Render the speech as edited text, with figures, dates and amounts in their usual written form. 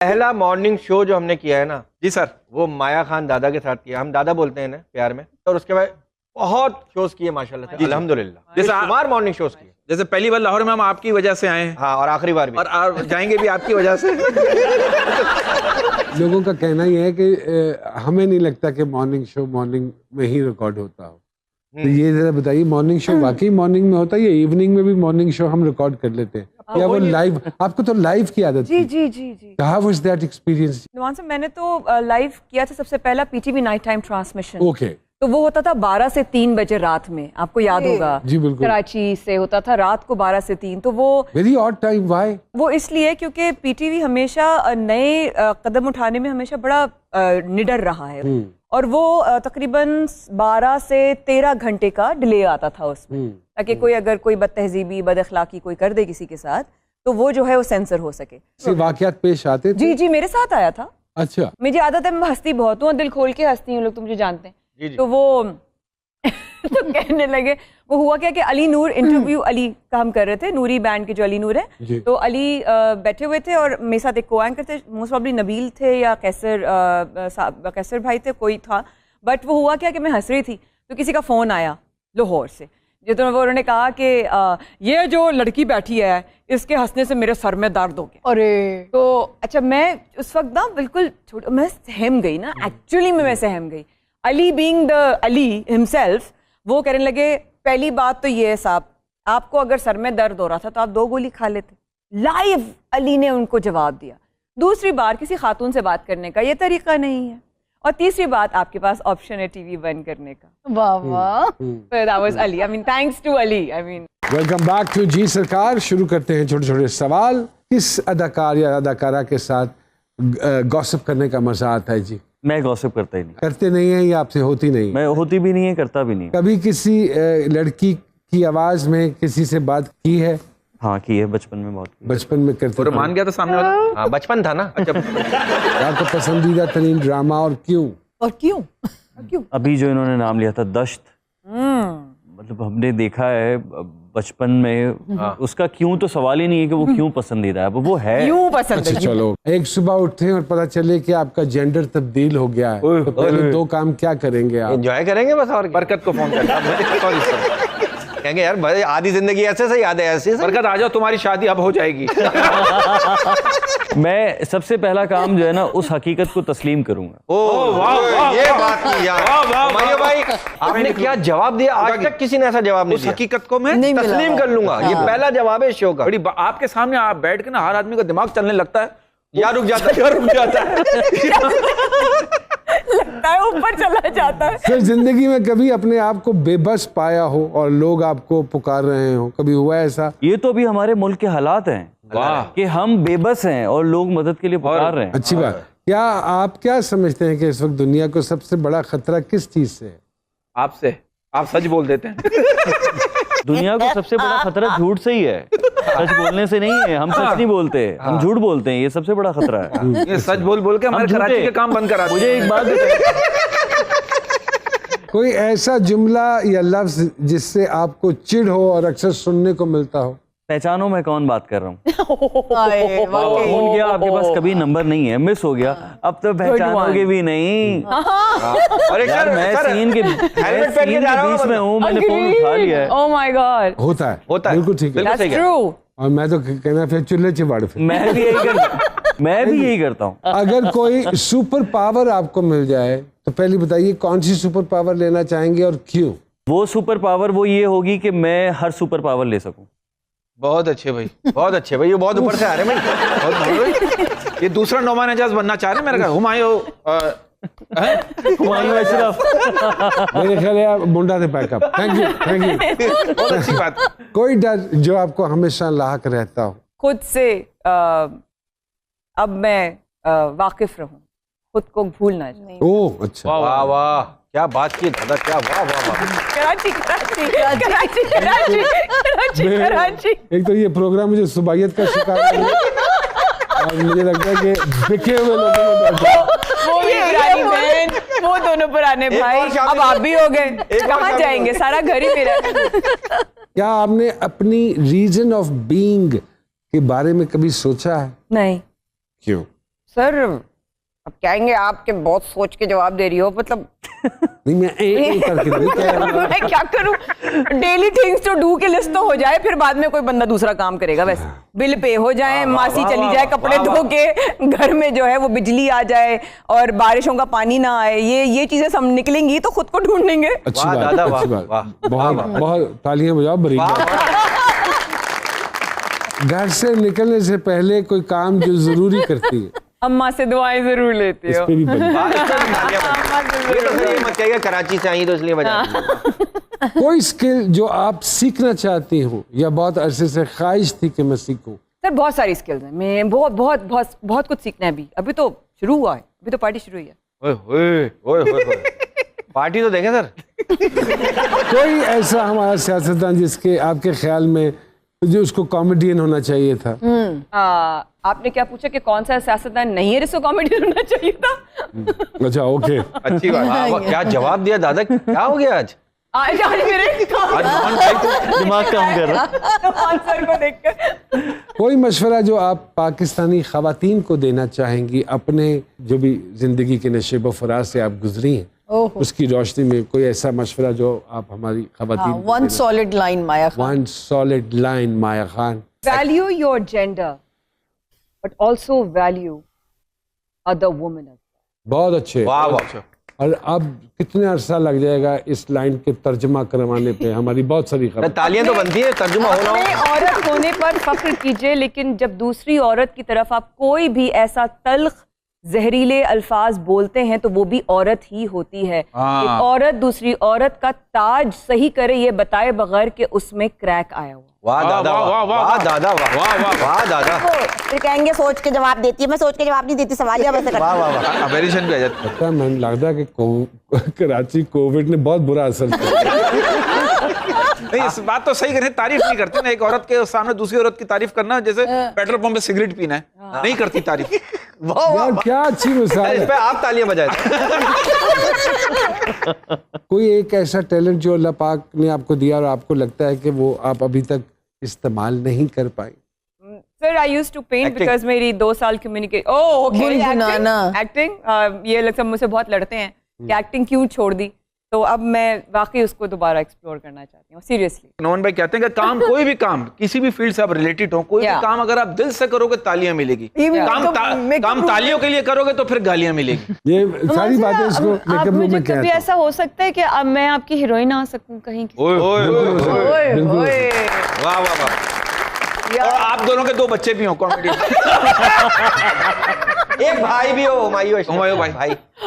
पहला morning show जो हमने किया है ना जी सर, वो माया खान दादा के साथ किया। हम दादा बोलते हैं ना प्यार में। और उसके बाद बहुत शोज किए माशाल्लाह से, अल्हम्दुलिल्लाह। जैसे शुमार मॉर्निंग शोज किए। जैसे पहली बार लाहौर में हम आपकी वजह से आए हैं हाँ, और आखिरी बार भी। और जाएंगे भी आपकी वजह से। लोगों का कहना यह है कि हमें नहीं लगता कि मॉर्निंग शो मॉर्निंग में ही रिकॉर्ड होता हो। तो ये जरा बताइए, मॉर्निंग शो वाकई मॉर्निंग में होता है या इवनिंग में भी मॉर्निंग शो हम रिकॉर्ड कर लेते हैं, या वो लाइव? आपको तो लाइव की आदत जी थी। जी जी जी How was that experience? Numan साहब, मैंने तो लाइव किया था सबसे पहला PTV night time transmission. Okay, तो वो होता था 12 से 3 बजे रात में, आपको याद होगा। जी बिल्कुल। कराची से होता था रात को 12 से 3। तो वो वेरी ऑड टाइम। व्हाई? वो इसलिए क्योंकि पीटीवी हमेशा नए कदम उठाने में हमेशा बड़ा निडर रहा है। और वो तकरीबन 12 से 13 घंटे का डिले आता था उसमें, ताकि कोई अगर कोई बदतहजीबी बद अखलाकी कोई कर दे किसी के साथ तो वो जो है वो सेंसर हो सके। ऐसे वाकयात पेश आते थे? जी जी, मेरे साथ आया था। अच्छा। मुझे आदत है, मैं हंसती बहुत हूँ, दिल खोल के हंसती हूँ, लोग तो मुझे जानते हैं। जी जी। तो वो तो कहने लगे, वो हुआ क्या कि अली नूर इंटरव्यू, अली का हम कर रहे थे, नूरी बैंड के जो अली नूर जी। है, तो अली बैठे हुए थे और मेरे साथ एक को एंकर थे, मोस्ट प्रॉब्ली नबील थे या कैसर भाई थे, कोई था। बट वो हुआ क्या कि मैं हंस रही थी तो किसी का फोन आया लाहौर से, जो तो उन्होंने कहा कि ये जो लड़की बैठी है इसके हंसने से मेरे सर में दर्द हो गया। अरे तो अच्छा, मैं उस वक्त ना बिल्कुल मैं सहम गई ना, एक्चुअली में मैं सहम गई। Ali being the Ali himself, वो कहने लगे पहली बात तो ये है साहब, आपको अगर सर में दर्द हो रहा था तो आप 2 गोली खा लेते। लाइव अली ने उनको जवाब दिया। दूसरी बार, किसी खातून से बात करने का ये तरीका नहीं है। और तीसरी बात, आपके पास ऑप्शन है टीवी बंद करने का। वाह वाह। That was Ali. I mean, thanks to Ali. I mean. Welcome back to Ji Sarkar. शुरू करते हैं छोटे छोटे सवाल। किस अदाकार या अदाकारा के साथ गॉसिप करने का मजा आता है जी? मैं गॉसिप करता ही नहीं। करते नहीं है या आपसे होती नहीं? मैं होती भी नहीं है, करता भी नहीं। कभी किसी लड़की की आवाज में किसी से बात की है? हाँ, की है, बचपन में बहुत की। बचपन में करते और थे? मान गया था सामने वाला। हाँ, बचपन था ना। अच्छा, आपका पसंदीदा तरीन ड्रामा और क्यों? और क्यों? क्यों? अभी जो इन्होंने नाम लिया था दश्त, मतलब हमने देखा है बचपन में। उसका क्यों तो सवाल ही नहीं है कि वो क्यों पसंदीदा है, वो है। क्यों पसंद अच्छा चलो, एक सुबह उठते हैं और पता चले कि आपका जेंडर तब्दील हो गया है, तो पहले 2 काम क्या करेंगे आप? एंजॉय करेंगे बस। और क्या? बरकत को फोन करता। सॉरी सर, कहेंगे यार भाई आधी जिंदगी ऐसे से याद है, ऐसे से। बरकत आ जाओ, तुम्हारी शादी अब हो जाएगी। मैं सबसे पहला काम जो है ना, उस हकीकत को तस्लीम करूंगा। ओह वाह, वाह, ये वाह, बात की यार। वाह, वाह, हुमायूं वाह, भाई, आपने क्या जवाब दिया? आज तक किसी ने ऐसा जवाब नहीं उस दिया। हकीकत को मैं नहीं मिला तस्लीम कर लूंगा। ये पहला जवाब है इस शो का। बड़ी आपके सामने आप बैठ के ना, हर आदमी का दिमाग चलने लगता है, यार रुक जाता है। या रुक जाता है। लगता है ऊपर चला जाता है। फिर जिंदगी में कभी अपने आप को बेबस पाया हो और लोग आपको पुकार रहे हो, कभी हुआ ऐसा? ये तो अभी हमारे मुल्क के हालात हैं वाह। कि हम बेबस हैं और लोग मदद के लिए पुकार रहे हैं। अच्छी बात। क्या आप क्या समझते हैं कि इस वक्त दुनिया को सबसे बड़ा खतरा किस चीज से है? आपसे आप सच बोल देते हैं। दुनिया को सबसे बड़ा खतरा झूठ से ही है, सच बोलने से नहीं है। हम सच नहीं बोलते, हम झूठ बोलते हैं। ये सबसे बड़ा खतरा है। ये सच बोल बोल के हमारे हम कराची झूठे। के काम बंद करा। मुझे एक बात बताइए, कोई ऐसा जुमला या लफ्ज जिससे आपको चिढ़ हो और अक्सर सुनने को मिलता हो? पहचानो मैं कौन बात कर रहा हूँ। आए, वाकई। फोन किया, आपके पास कभी नंबर नहीं है, मिस हो गया, अब तो पहचानोगे भी नहीं। और एक यार मैं सीन के बीच में हूँ, मैंने फोन उठा लिया है। Oh my God. होता है, होता है। बिल्कुल ठीक है। बिल्कुल सही That's कह रहे हैं। true. और मैं तो कहना फिर चूल्हे चिवाड़ फिर। मैं भी यही करता हूँ। अगर कोई सुपर पावर आपको मिल जाए तो पहले बताइए कौन सी सुपर पावर लेना चाहेंगे और क्यों? वो सुपर पावर वो ये होगी कि मैं हर सुपर पावर ले सकूं। बहुत अच्छे भाई, बहुत अच्छे भाई। ये बहुत ऊपर से आ रहे हैं भाई, बहुत भाई। ये दूसरा नोमान एजाज बनना चाह रहे हैं मेरे का। हुमायूं हुमायूं अशरफ। मेरे ख्याल है आप मुंडा से backup. Thank you, thank you. बहुत अच्छी बात। कोई डर जो आपको हमेशा लाहक रहता हो? खुद से अब मैं वाकिफ रहूं, खुद को भूल ना जाऊं। ओह अच्छा। वाह वाह, क्या बात की दादा, क्या वाह वाह वाह। कराची कराची कराची कराची कराची कराची। एक तो ये प्रोग्राम मुझे सुबाइयत का शिकार है और मुझे लगता है कि बिके हुए लोगों में बैठा है। वो भी पुरानी बहन, वो दोनों पुराने भाई, और शामिल अब आप भी हो गए। और कहाँ शामिल जाएंगे, सारा घर ही मेरा। क्या आपने अपनी रीजन ऑफ बीइंग के बारे में कभी सोचा है? नहीं, क्यों? सर अब कहेंगे आपके बहुत सोच के जवाब दे रही हो, मतलब नहीं मैं करके नहीं कह रहा हूँ। मैं क्या करूं? डेली थिंग्स टू डू की लिस्ट तो हो जाए, फिर बाद में कोई बंदा दूसरा काम करेगा। वैसे बिल पे हो जाए, मासी चली जाए कपड़े धो के, घर में जो है वो बिजली आ जाए और बारिशों का पानी ना आए, ये चीजें सब निकलेंगी तो खुद को ढूंढेंगे। अच्छी वाह बात, दादा, अच्छी वाह, बात, वाह, बहुत वाह, बहुत तालियां बजाओ बड़ी। घर से निकलने से पहले कोई काम जो जरूरी करती है, अम्मा से दुआएं जरूर लेते इस हो। पे भी बनी। वाह, इस पर भी तालियां बजाओ। ये तो सही मत कहिएगा कराची से आई तो इसलिए बजा रही हूँ। कोई स्किल जो आप सीखना चाहती हो या बहुत अरसे से ख्वाहिश थी कि मैं सीखूं? सर बहुत सारी स्किल्स हैं, मैं बहुत बहुत बहुत बहुत कुछ सीखना है। अभी तो शुरू हुआ है, अभी तो पार्टी शुरू हुई है। ओए ओए ओए ओए ओए। पार्टी तो देंगे सर। कोई ऐसा हमारा सियासतदान जिसके आपके ख्याल में जो उसको कॉमेडियन होना चाहिए था? आपने क्या पूछा कि कौन सा सियासतदान नहीं है जिसको कॉमेडी होना चाहिए था? अच्छा ओके। अच्छी बात। वाह, वाह, क्या जवाब दिया दादा, क्या हो गया आज? आज मेरे आज नॉन भाई को दिमाग काम कर रहा है। सर को देखकर कोई मशवरा जो आप पाकिस्तानी खवातीन को देना चाहेंगी अपने जो भी जिंदगी के नशेब फराज से आप गुजरी हैं, उसकी रोशनी में कोई ऐसा मशवरा जो आप हमारी खवातीन को वन देना- solid line Maya Khan. One solid line, Maya Khan. value your gender but also value other women as well. बहुत अच्छे। वाह वाह। और अब कितने अरसा लग जाएगा इस लाइन के तर्जमा करवाने पे? हमारी बहुत सारी खबर। तालियां तो बनती है, तर्जुमा होना अपने हो। औरत होने पर फख्र कीजिए, लेकिन जब दूसरी औरत की तरफ आप कोई भी ऐसा तल्ख जहरीले अल्फाज बोलते हैं तो वो भी औरत ही होती है। हाँ। एक औरत दूसरी औरत का ताज सही करे ये बताए बगैर कि उसमें क्रैक आया हुआ। वाह दादा, वाह, वाह, वाह वाह, दादा, वाह वाह, वाह, वाह दादा। फिर कहेंगे सोच के जवाब देती है, मैं सोच के जवाब नहीं देती, सवाल जवाब ऐसे करती वाह हूँ। वाह वाह। अमेरिकन भी आ जाता पता है मैंने लगता है कि कराची कोविड ने बहुत बुरा असर किया। नहीं, इस बात तो सही करें, तारीफ नहीं करते ना। एक औरत के सामने दूसरी औरत की तारीफ करना जैसे पेट्रोल पंप पे सिगरेट पीना है, नहीं करती तारीफ। वाह वाह यार वाह। क्या अच्छी मिसाल इस है। पे आप तालियां बजाए। कोई एक ऐसा टैलेंट जो अल्लाह पाक ने आपको दिया और आपको लगता है कि वो आप अभी तक इस्तेमाल नहीं कर पाई? Sir I used to paint Acting. Because मेरी 2 साल कम्युनिकेट ओके गुनगुनाना। एक्टिंग ये लोग सब मुझसे बहुत लड़ते हैं कि एक्टिंग क्यों छोड़ दी, तो अब मैं वाकई उसको दोबारा एक्सप्लोर करना चाहती हूँ सीरियसली। नोन भाई कहते हैं कि काम, कोई भी काम, किसी भी फील्ड से आप रिलेटेड हो, कोई भी Yeah. काम अगर आप दिल से करोगे तालियां मिलेगी। Even काम makeup- काम तालियों के लिए करोगे तो फिर गालियां मिलेगी। ये सारी बातें इसको आप मेकअप रूम मुझे में कभी कहते हैं। ऐसा हो सकता है कि अब मैं आपकी हीरोइन आ सकूं कहीं की? ओए ओए ओए, बिल्कुल। वाह वाह वाह। और आप दोनों के 2 बच्चे भी हो कॉमेडी। एक भाई भी हो, हुमायूं अशरफ हुमायूं भाई। भाई।